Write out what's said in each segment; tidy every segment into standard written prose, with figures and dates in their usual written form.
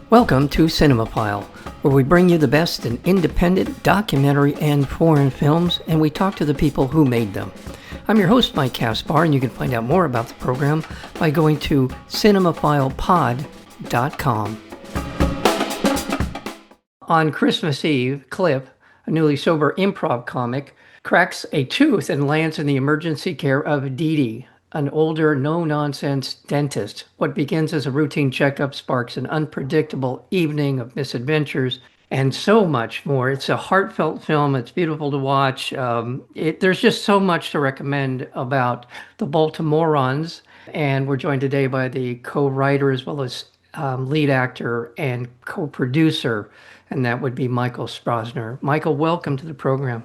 Welcome to Cinemophile, where we bring you the best in independent, documentary, and foreign films, and we talk to the people who made them. I'm your host, Mike Caspar, and you can find out more about the program by going to cinemaphilepod.com. On Christmas Eve, Cliff, a newly sober improv comic, cracks a tooth and lands in the emergency care of Didi, an older, no-nonsense dentist. What begins as a routine checkup sparks an unpredictable evening of misadventures and so much more. It's a heartfelt film. It's beautiful to watch. There's just so much to recommend about the Baltimorons. And we're joined today by the co-writer as well as lead actor and co-producer, and that would be Michael Strassner. Michael, welcome to the program.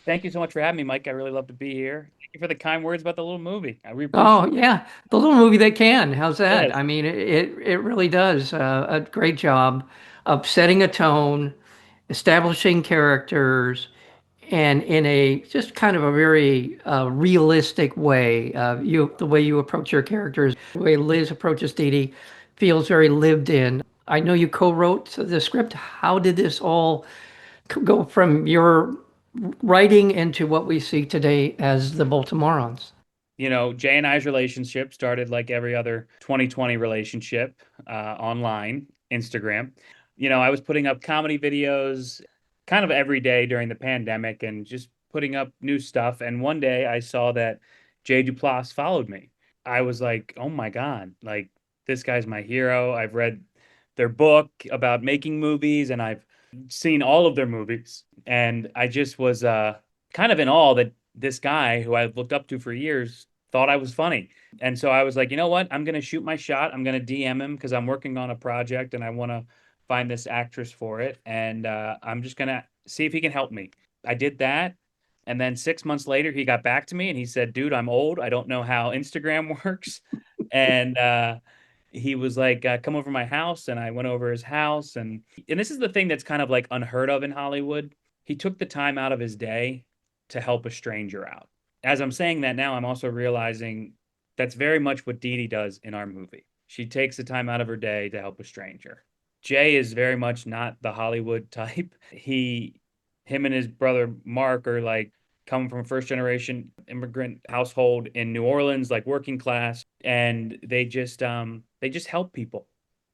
Thank you so much for having me, Mike. I really love to be here. Thank you for the kind words about the little movie. I really Oh, appreciate yeah. The little movie that can. How's that? it. I mean, it really does a great job of setting a tone, establishing characters, and in a just kind of a very realistic way. The way you approach your characters, the way Liz approaches Dee Dee, feels very lived in. I know you co-wrote the script. How did this all go from your writing into what we see today as the Baltimorons? You know, Jay and I's relationship started like every other 2020 relationship online, Instagram. You know, I was putting up comedy videos kind of every day during the pandemic and just putting up new stuff. And one day I saw that Jay Duplass followed me. I was like, oh my God, like this guy's my hero. I've read their book about making movies and I've seen all of their movies. And I just was kind of in awe that this guy who I've looked up to for years thought I was funny. And so I was like, you know what? I'm going to shoot my shot. I'm going to DM him because I'm working on a project and I want to find this actress for it. And I'm just going to see if he can help me. I did that. And then 6 months later, he got back to me and he said, dude, I'm old. I don't know how Instagram works. And he was like, come over to my house. And I went over his house. And this is the thing that's kind of like unheard of in Hollywood. He took the time out of his day to help a stranger out. As I'm saying that now, I'm also realizing that's very much what Dee Dee does in our movie. She takes the time out of her day to help a stranger. Jay is very much not the Hollywood type. Him and his brother Mark are like coming from a first generation immigrant household in New Orleans, like working class, and they just help people.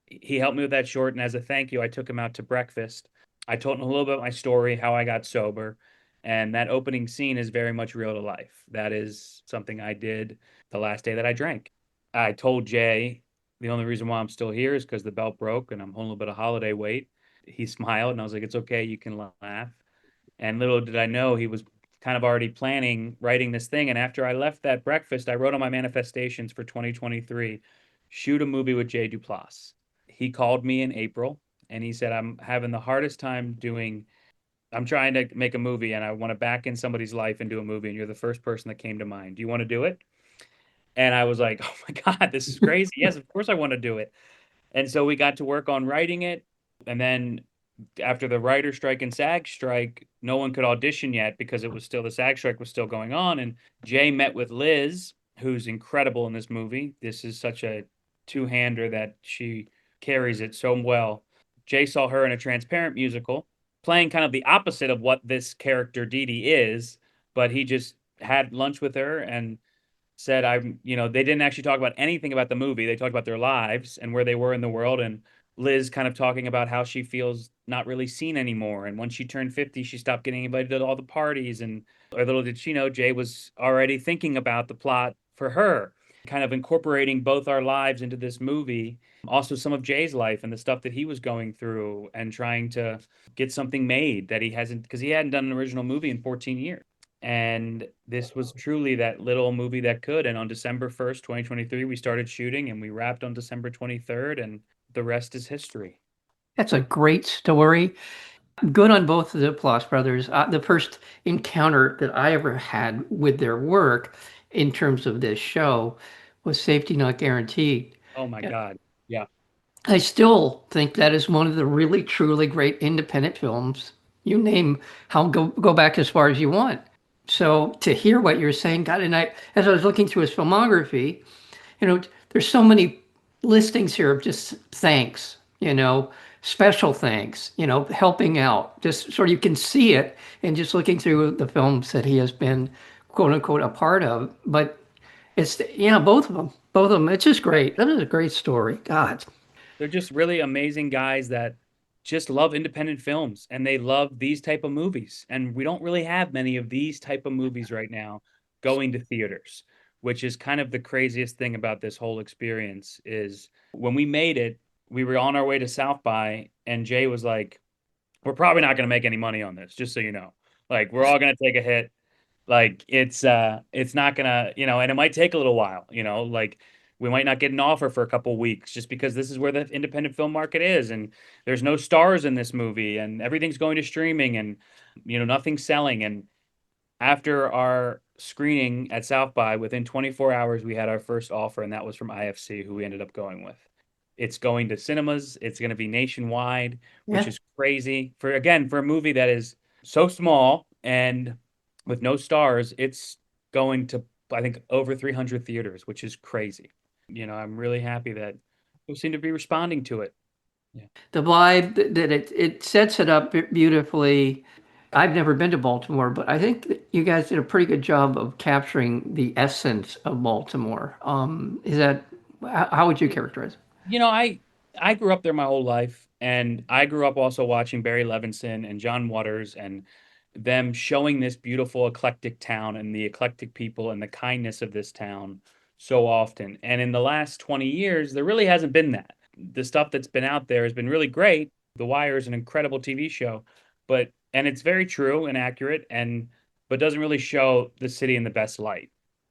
He helped me with that short, and as a thank you, I took him out to breakfast. I told him a little bit about my story, how I got sober, and that opening scene is very much real to life. That is something I did the last day that I drank. I told Jay the only reason why I'm still here is because the belt broke and I'm holding a little bit of holiday weight. He smiled and I was like, it's okay, you can laugh. And little did I know he was kind of already planning writing this thing. And after I left that breakfast, I wrote on my manifestations for 2023, shoot a movie with Jay Duplass. He called me in April and he said, I'm having the hardest time I'm trying to make a movie and I want to back in somebody's life and do a movie. And you're the first person that came to mind. Do you want to do it? And I was like, oh my God, this is crazy. Yes, of course I want to do it. And so we got to work on writing it. And then after the writer strike and SAG strike, no one could audition yet because the SAG strike was still going on. And Jay met with Liz, who's incredible in this movie. This is such a two-hander that she carries it so well. Jay saw her in a Transparent musical, playing kind of the opposite of what this character Dee Dee is, but he just had lunch with her and said, they didn't actually talk about anything about the movie. They talked about their lives and where they were in the world. And Liz kind of talking about how she feels not really seen anymore. And when she turned 50, she stopped getting invited to all the parties. Or little did she know, Jay was already thinking about the plot for her, kind of incorporating both our lives into this movie. Also some of Jay's life and the stuff that he was going through and trying to get something made that because he hadn't done an original movie in 14 years. And this was truly that little movie that could. And on December 1st, 2023, we started shooting and we wrapped on December 23rd, and the rest is history. That's a great story. Good on both of the Duplass brothers. The first encounter that I ever had with their work in terms of this show was Safety Not Guaranteed. Oh my God. Yeah. I still think that is one of the really, truly great independent films. You name go back as far as you want. So to hear what you're saying, God, and as I was looking through his filmography, there's so many listings here of just thanks, special things, helping out. Just sort of you can see it and just looking through the films that he has been quote unquote a part of. But it's both of them. Both of them. It's just great. That is a great story. God. They're just really amazing guys that just love independent films and they love these type of movies. And we don't really have many of these type of movies right now going to theaters, which is kind of the craziest thing about this whole experience is when we made it, we were on our way to South by and Jay was like, "We're probably not going to make any money on this, just so you know. Like we're all going to take a hit. Like it's not gonna, and it might take a little while, like we might not get an offer for a couple weeks just because this is where the independent film market is and there's no stars in this movie and everything's going to streaming and nothing's selling. And after our screening at South by, within 24 hours, we had our first offer, and that was from IFC, who we ended up going with. It's going to cinemas. It's going to be nationwide, which Yeah. is crazy for a movie that is so small and with no stars. It's going to, I think, over 300 theaters, which is crazy. I'm really happy that people seem to be responding to it. Yeah. The vibe that it sets it up beautifully. I've never been to Baltimore, but I think that you guys did a pretty good job of capturing the essence of Baltimore. Is that how would you characterize it? I grew up there my whole life, and I grew up also watching Barry Levinson and John Waters and them showing this beautiful eclectic town and the eclectic people and the kindness of this town so often. And in the last 20 years, there really hasn't been that. The stuff that's been out there has been really great. The Wire is an incredible TV show, and it's very true and accurate but doesn't really show the city in the best light.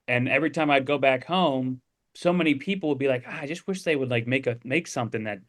And every time I'd go back home, so many people would be like, I just wish they would like make something that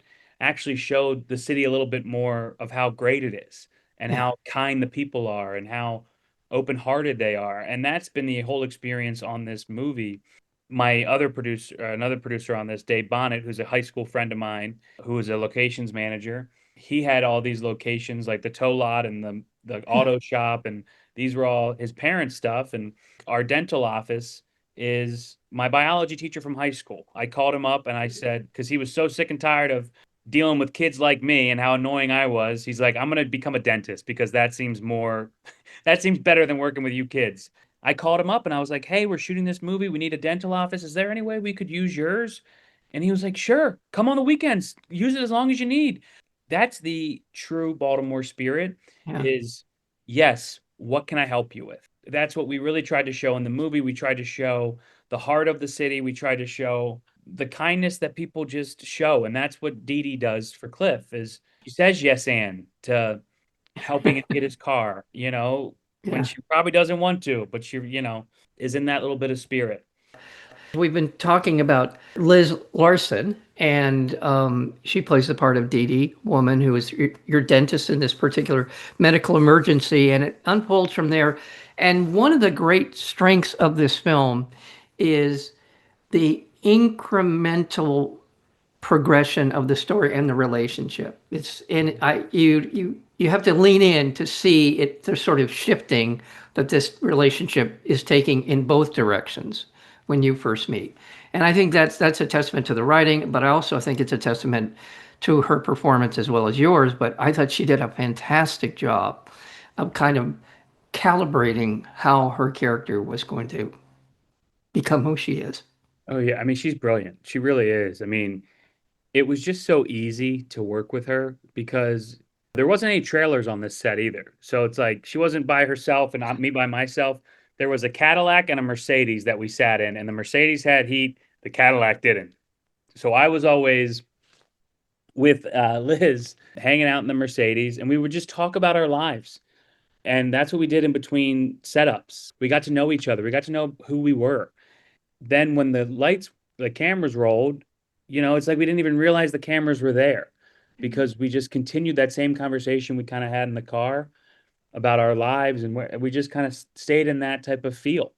actually showed the city a little bit more of how great it is and Yeah. how kind the people are and how open-hearted they are. And that's been the whole experience on this movie. My other producer, another producer on this, Dave Bonnet, who's a high school friend of mine, who is a locations manager. He had all these locations like the tow lot and the Yeah. auto shop, and these were all his parents' stuff. And our dental office is my biology teacher from high school. I called him up and I said, because he was so sick and tired of dealing with kids like me and how annoying I was, he's like, I'm going to become a dentist because that seems more, that seems better than working with you kids. I called him up and I was like, hey, we're shooting this movie. We need a dental office. Is there any way we could use yours? And he was like, sure, come on the weekends, use it as long as you need. That's the true Baltimore spirit Yeah. is yes, what can I help you with? That's what we really tried to show in the movie. We tried to show the heart of the city. We tried to show the kindness that people just show. And that's what Didi does for Cliff is she says yes and to helping him get his car, when Yeah. she probably doesn't want to, but she, is in that little bit of spirit. We've been talking about Liz Larson, and she plays the part of Dee Dee, woman who is your dentist in this particular medical emergency, and it unfolds from there. And one of the great strengths of this film is the incremental progression of the story and the relationship. It's and I you have to lean in to see it. They're sort of shifting that this relationship is taking in both directions when you first meet, and I think that's a testament to the writing. But I also think it's a testament to her performance as well as yours. But I thought she did a fantastic job of kind of calibrating how her character was going to become who she is. Oh yeah, I mean she's brilliant. She really is. I mean, it was just so easy to work with her because there wasn't any trailers on this set either. So it's like she wasn't by herself and not me by myself. There was a Cadillac and a Mercedes that we sat in, and the Mercedes had heat, the Cadillac didn't. So I was always with Liz hanging out in the Mercedes, and we would just talk about our lives. And that's what we did in between setups. We got to know each other, we got to know who we were. Then when the cameras rolled, it's like we didn't even realize the cameras were there because we just continued that same conversation we kind of had in the car about our lives and we just kind of stayed in that type of feel.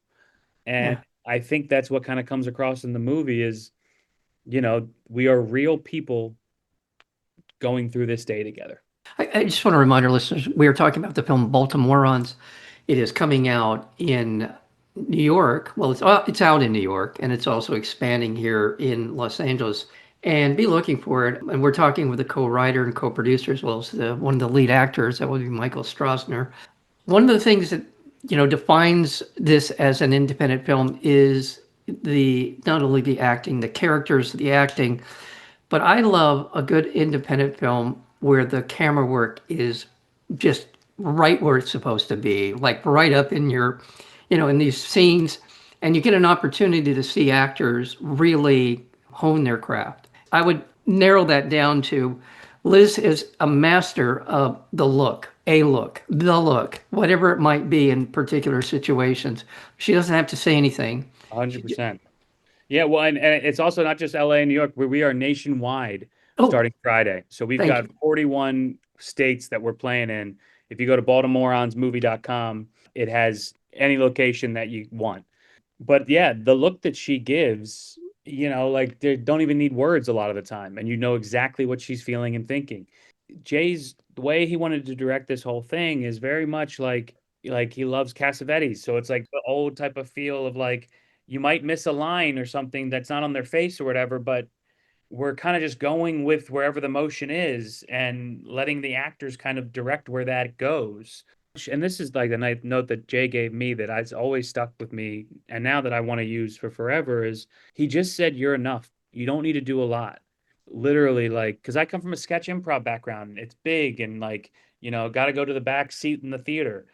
And Yeah. I think that's what kind of comes across in the movie is, we are real people going through this day together. I just want to remind our listeners, we are talking about the film Baltimorons. It is coming out in New York. Well, it's out in New York, and it's also expanding here in Los Angeles. and be looking for it. And we're talking with the co-writer and co-producer as well as one of the lead actors. That would be Michael Strassner. One of the things that defines this as an independent film is the not only the acting, the characters, the acting, but I love a good independent film where the camera work is just right where it's supposed to be, like right up in your, in these scenes, and you get an opportunity to see actors really hone their craft. I would narrow that down to Liz is a master of the look, whatever it might be in particular situations. She doesn't have to say anything. 100%. Yeah, well, and it's also not just LA and New York, where we are nationwide Oh, starting Friday. So we've thank got you. 41 states that we're playing in. If you go to baltimoronsmovie.com, it has any location that you want. But yeah, the look that she gives, like they don't even need words a lot of the time, and you know exactly what she's feeling and thinking. Jay's the way he wanted to direct this whole thing is very much like he loves Cassavetes. So it's like the old type of feel of like you might miss a line or something that's not on their face or whatever, but we're kind of just going with wherever the motion is and letting the actors kind of direct where that goes. And this is like the note that Jay gave me that has always stuck with me, and now that I want to use for forever is he just said, "You're enough. You don't need to do a lot." Literally, like, because I come from a sketch improv background, it's big and like, got to go to the back seat in the theater.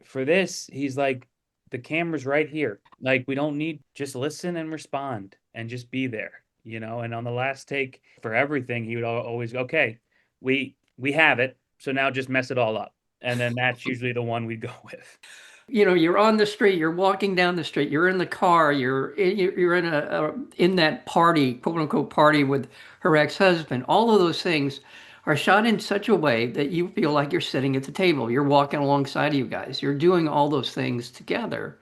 For this, he's like, the camera's right here. Like, we don't need just listen and respond and just be there. And on the last take for everything, he would always go, okay, we have it. So now just mess it all up. And then that's usually the one we go with. You're on the street, you're walking down the street, you're in the car, you're in in that party, quote unquote party with her ex-husband. All of those things are shot in such a way that you feel like you're sitting at the table. You're walking alongside of you guys. You're doing all those things together.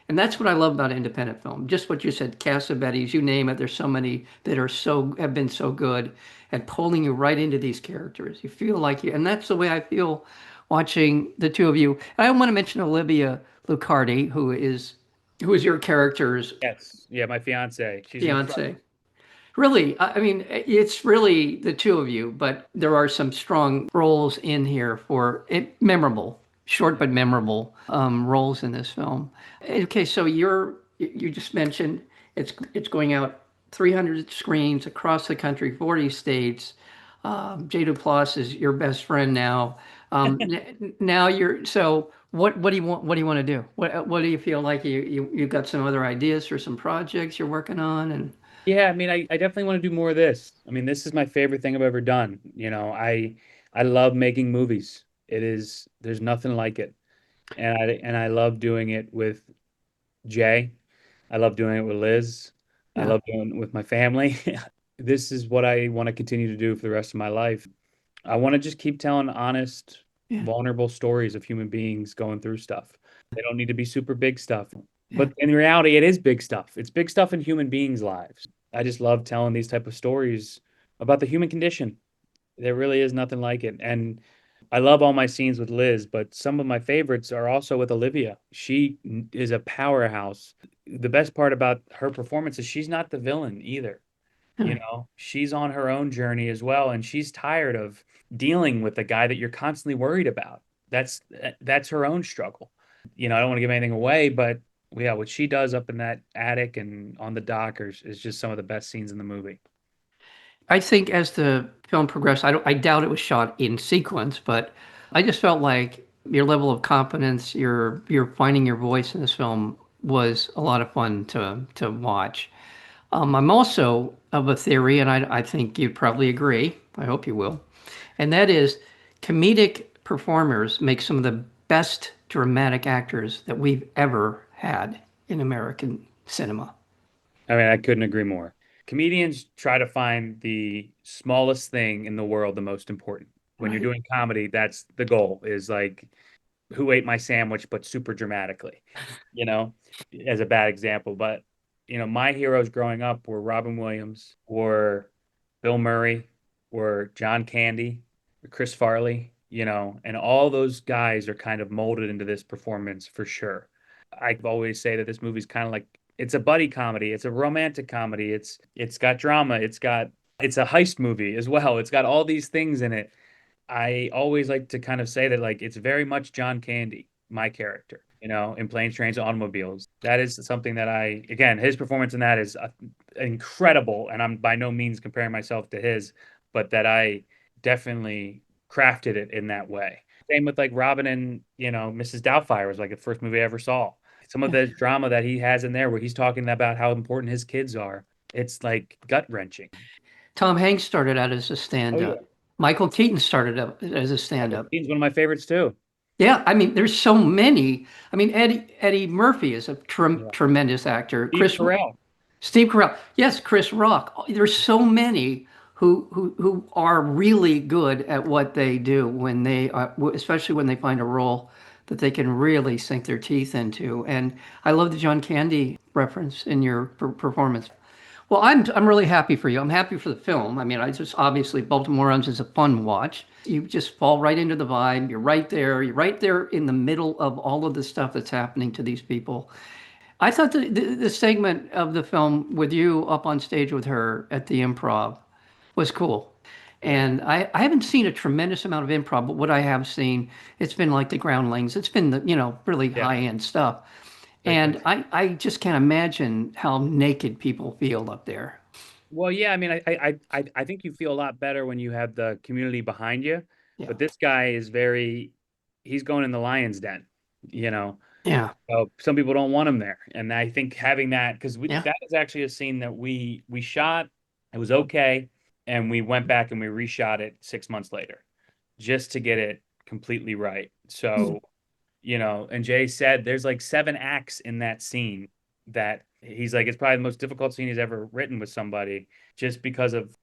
And that's what I love about independent film. Just what you said, Cassavetes, you name it. There's so many that have been so good at pulling you right into these characters. You feel like and that's the way I feel watching the two of you. And I want to mention Olivia Lucardi, who is your character's Yes. Yeah, my fiance. She's fiance. incredible. Really, I mean, it's really the two of you, but there are some strong roles in here for it, memorable, short but memorable roles in this film. Okay, so you just mentioned it's going out 300 screens across the country, 40 states. J. Duplass is your best friend now. Now you're so what do you want? What do you want to do? What do you feel like you've got some other ideas for some projects you're working on and Yeah, I mean, I definitely want to do more of this. I mean, this is my favorite thing I've ever done. I love making movies. There's nothing like it. And I love doing it with Jay. I love doing it with Liz. I yeah. love doing it with my family. This is what I want to continue to do for the rest of my life. I want to just keep telling honest, Yeah. vulnerable stories of human beings going through stuff. They don't need to be super big stuff. Yeah. But in reality, it is big stuff. It's big stuff in human beings' lives. I just love telling these type of stories about the human condition. There really is nothing like it. And I love all my scenes with Liz, but some of my favorites are also with Olivia. She is a powerhouse. The best part about her performance is she's not the villain either. Yeah. She's on her own journey as well, and she's tired of dealing with the guy that you're constantly worried about. That's her own struggle. I don't want to give anything away, but yeah, what she does up in that attic and on the dockers is just some of the best scenes in the movie. I think as the film progressed, I doubt it was shot in sequence, but I just felt like your level of confidence, your finding your voice in this film was a lot of fun to watch. I'm also of a theory, and I think you'd probably agree. I hope you will, and that is comedic performers make some of the best dramatic actors that we've ever had in American cinema. I mean, I couldn't agree more. Comedians try to find the smallest thing in the world the most important. When you're Right. doing comedy, that's the goal, is like who ate my sandwich, but super dramatically, you know, as a bad example. But, my heroes growing up were Robin Williams, or Bill Murray, or John Candy, or Chris Farley, and all those guys are kind of molded into this performance for sure. I always say that this movie's kind of like it's a buddy comedy, it's a romantic comedy, it's got drama, it's got It's a heist movie as well. It's got all these things in it. I always like to kind of say that like it's very much John Candy, my character, in Planes, Trains, and Automobiles. That is something that again, his performance in that is incredible, and I'm by no means comparing myself to his, but that I definitely crafted it in that way. Same with like Robin and, Mrs. Doubtfire was like the first movie I ever saw. Some of the drama that he has in there where he's talking about how important his kids are, it's like gut wrenching. Tom Hanks started out as a Oh yeah. stand-up. Michael Keaton started out as a Michael stand-up. Keaton's one of my favorites too. Yeah, I mean, there's so many. I mean, Eddie Murphy is a Yeah. tremendous actor. Steve Carell. Steve Carell, yes, Chris Rock. There's so many who are really good at what they do when they are, especially when they find a role that they can really sink their teeth into. And I love the John Candy reference in your performance. Well, I'm really happy for you. I'm happy for the film. I mean, I just obviously Baltimorons is a fun watch. You just fall right into the vibe. You're right there. You're right there in the middle of all of the stuff that's happening to these people. I thought the segment of the film with you up on stage with her at the improv was cool. And I haven't seen a tremendous amount of improv, but what I have seen, it's been like the groundlings. It's been the, really Yeah. high end stuff. Great And place. I just can't imagine how naked people feel up there. Well, yeah, I mean, I think you feel a lot better when you have the community behind you. Yeah. But this guy is he's going in the lion's den, you know. Yeah. So some people don't want him there, and I think having that because Yeah. that is actually a scene that we shot. It was okay, and we went back and we reshot it 6 months later, just to get it completely right. So, and Jay said there's like 7 acts in that scene that he's like it's probably the most difficult scene he's ever written with somebody, just because of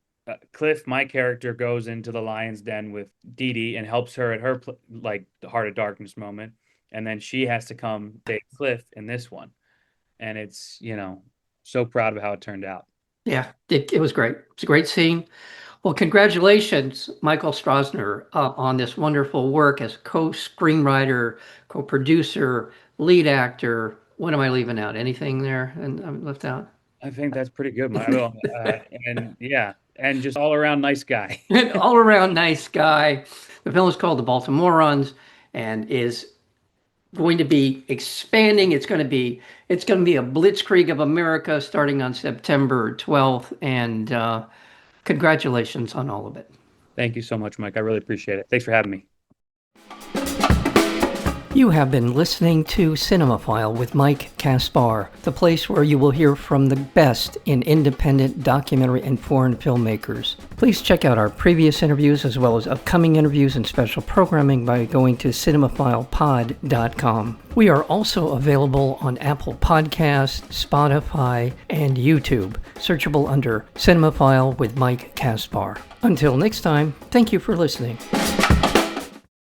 Cliff, my character, goes into the lion's den with Didi and helps her at her like the heart of darkness moment, and then she has to come save Cliff in this one, and it's so proud of how it turned out. Yeah. It was great. It's a great scene. Well, congratulations, Michael Strassner, on this wonderful work as co-screenwriter, co-producer, lead actor. What am I leaving out? Anything there? And I'm left out. I think that's pretty good, Milo. And yeah, and just all around nice guy. An all-around nice guy. The film is called The Baltimorons and is going to be expanding. It's going to be a blitzkrieg of America starting on September 12th. And congratulations on all of it. Thank you so much, Mike. I really appreciate it. Thanks for having me. You have been listening to Cinemaphile with Mike Kaspar, the place where you will hear from the best in independent documentary and foreign filmmakers. Please check out our previous interviews as well as upcoming interviews and special programming by going to cinemaphilepod.com. We are also available on Apple Podcasts, Spotify, and YouTube, searchable under Cinemaphile with Mike Kaspar. Until next time, thank you for listening.